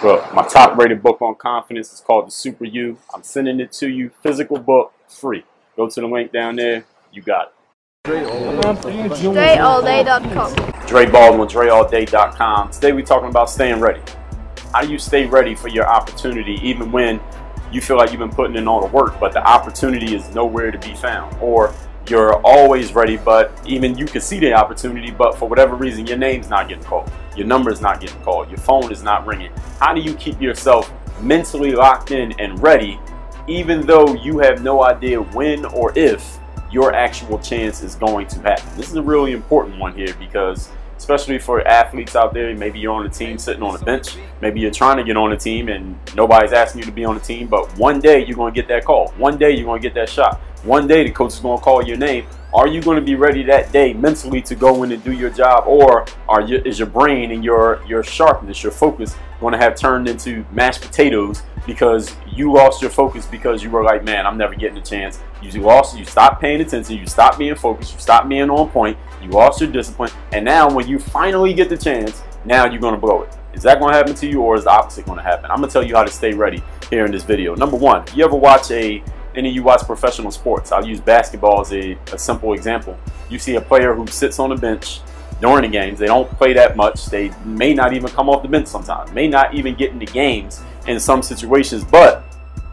Well, my top rated book on confidence is called The Super You. I'm sending it to you, physical book, free. Go to the link down there. You got it. DreAllDay.com. Dre Baldwin, DreAllDay.com. Today we're talking about staying ready. How do you stay ready for your opportunity even when you feel like you've been putting in all the work, but the opportunity is nowhere to be found? Or you're always ready, but even you can see the opportunity, but for whatever reason, your name's not getting called. Your number's not getting called. Your phone is not ringing. How do you keep yourself mentally locked in and ready, even though you have no idea when or if your actual chance is going to happen? This is a really important one here because especially for athletes out there, maybe you're on a team sitting on a bench, maybe you're trying to get on a team and nobody's asking you to be on the team, but one day you're going to get that call. One day you're going to get that shot. One day the coach is going to call your name. Are you going to be ready that day mentally to go in and do your job, or is your brain and your sharpness, your focus going to have turned into mashed potatoes because you lost your focus because you were like, man, I'm never getting a chance. You stopped paying attention, you stopped being focused, you stopped being on point, you lost your discipline, and now when you finally get the chance, now you're going to blow it. Is that going to happen to you, or is the opposite going to happen? I'm going to tell you how to stay ready here in this video. Number one, you ever watch any of you watch professional sports? I'll use basketball as a simple example. You see a player who sits on the bench during the games. They don't play that much. They may not even come off the bench sometimes. May not even get into games in some situations, but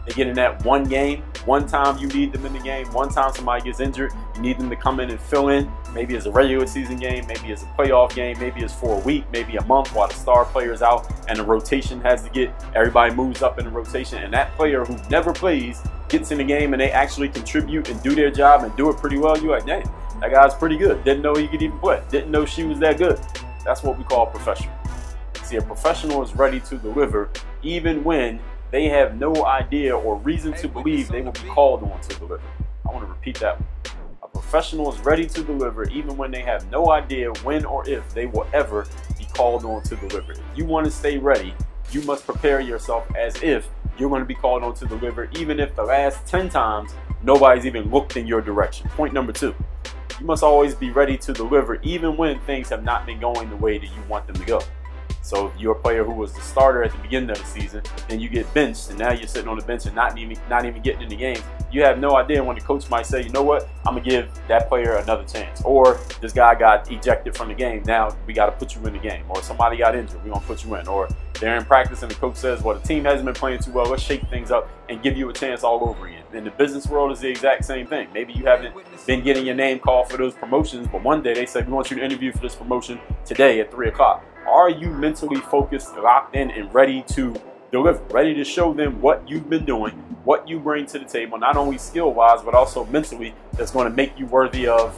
they get in that one game. One time you need them in the game. One time somebody gets injured, you need them to come in and fill in. Maybe it's a regular season game, maybe it's a playoff game, maybe it's for a week, maybe a month while the star player's out and the rotation has to get, everybody moves up in the rotation, and that player who never plays gets in the game and they actually contribute and do their job and do it pretty well. You're like, dang, that guy's pretty good. Didn't know he could even play. Didn't know she was that good. That's what we call a professional. See, a professional is ready to deliver even when they have no idea or reason to believe they will be called on to deliver. I want to repeat that one. A professional is ready to deliver even when they have no idea when or if they will ever be called on to deliver. If you want to stay ready, you must prepare yourself as if you're going to be called on to deliver, even if the last 10 times nobody's even looked in your direction. Point number two, you must always be ready to deliver even when things have not been going the way that you want them to go. So if you're a player who was the starter at the beginning of the season, then you get benched, and now you're sitting on the bench and not even getting in the game. You have no idea when the coach might say, you know what, I'm going to give that player another chance. Or this guy got ejected from the game, now we got to put you in the game. Or somebody got injured, we're going to put you in. Or they're in practice and the coach says, well, the team hasn't been playing too well, let's shake things up and give you a chance all over again. In the business world, is the exact same thing. Maybe you haven't been getting your name called for those promotions, but one day they said, we want you to interview for this promotion today at 3 o'clock. Are you mentally focused, locked in, and ready to deliver? Ready to show them what you've been doing, what you bring to the table, not only skill-wise, but also mentally, that's going to make you worthy of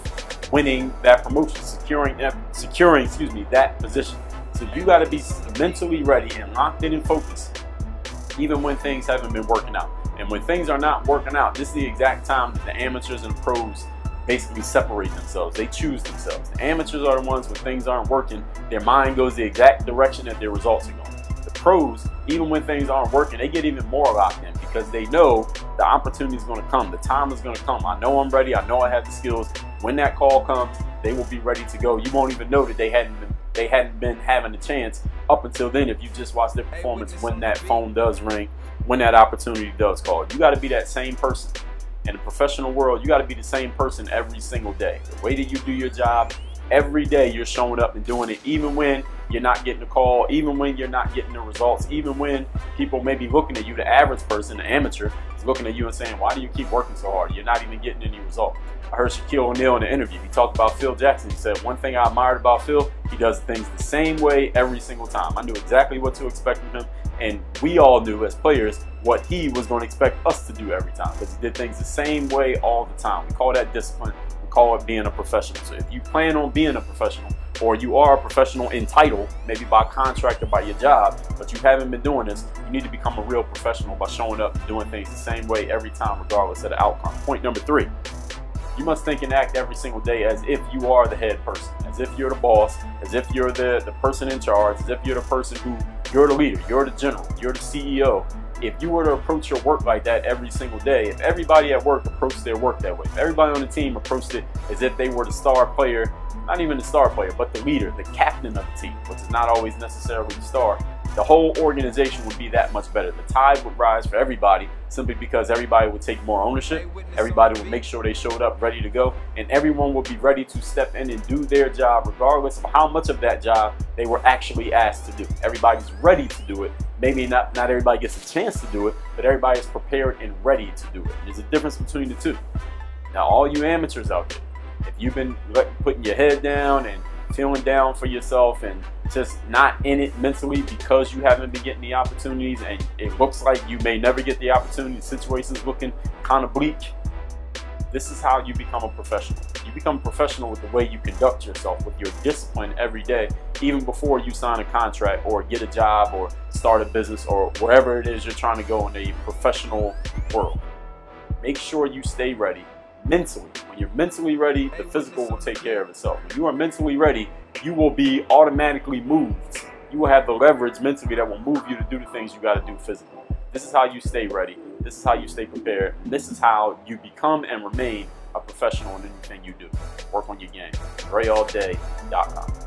winning that promotion, securing that position. So you got to be mentally ready and locked in and focused, even when things haven't been working out. And when things are not working out, this is the exact time that the amateurs and the pros basically separate themselves. They choose themselves. The amateurs are the ones when things aren't working, their mind goes the exact direction that their results are going. The pros, even when things aren't working, they get even more locked in because they know the opportunity is going to come. The time is going to come. I know I'm ready. I know I have the skills. When that call comes, they will be ready to go. You won't even know that they hadn't been having a chance up until then if you just watch their performance when that phone does ring, when that opportunity does call. You got to be that same person. In the professional world, you got to be the same person every single day. The way that you do your job, every day you're showing up and doing it, even when you're not getting a call, even when you're not getting the results, even when people may be looking at you, the average person, the amateur, is looking at you and saying, why do you keep working so hard? You're not even getting any result. I heard Shaquille O'Neal in the interview. He talked about Phil Jackson. He said, one thing I admired about Phil, he does things the same way every single time. I knew exactly what to expect from him, and we all knew as players what he was going to expect us to do every time because he did things the same way all the time. We call that discipline. We call it being a professional. So if you plan on being a professional, or you are a professional in title, maybe by contract or by your job, but you haven't been doing this, you need to become a real professional by showing up and doing things the same way every time regardless of the outcome. Point number three, you must think and act every single day as if you are the head person, as if you're the boss, as if you're the person in charge, as if you're the person who, you're the leader, you're the general, you're the CEO. If you were to approach your work like that every single day, if everybody at work approached their work that way, if everybody on the team approached it as if they were the star player, not even the star player, but the leader, the captain of the team, which is not always necessarily the star, the whole organization would be that much better. The tide would rise for everybody simply because everybody would take more ownership. Everybody would make sure they showed up ready to go, and everyone would be ready to step in and do their job regardless of how much of that job they were actually asked to do. Everybody's ready to do it. Maybe not everybody gets a chance to do it, but everybody is prepared and ready to do it. There's a difference between the two. Now, all you amateurs out there, if you've been putting your head down and feeling down for yourself and just not in it mentally because you haven't been getting the opportunities, and it looks like you may never get the opportunity, the situation's looking kind of bleak, this is how you become a professional. You become a professional with the way you conduct yourself, with your discipline every day, even before you sign a contract or get a job or start a business or wherever it is you're trying to go in a professional world. Make sure you stay ready mentally. When you're mentally ready, the physical will take care of itself. When you are mentally ready, you will be automatically moved. You will have the leverage mentally that will move you to do the things you got to do physically. This is how you stay ready. This is how you stay prepared. This is how you become and remain a professional in anything you do. Work on your game. DreAllDay.com.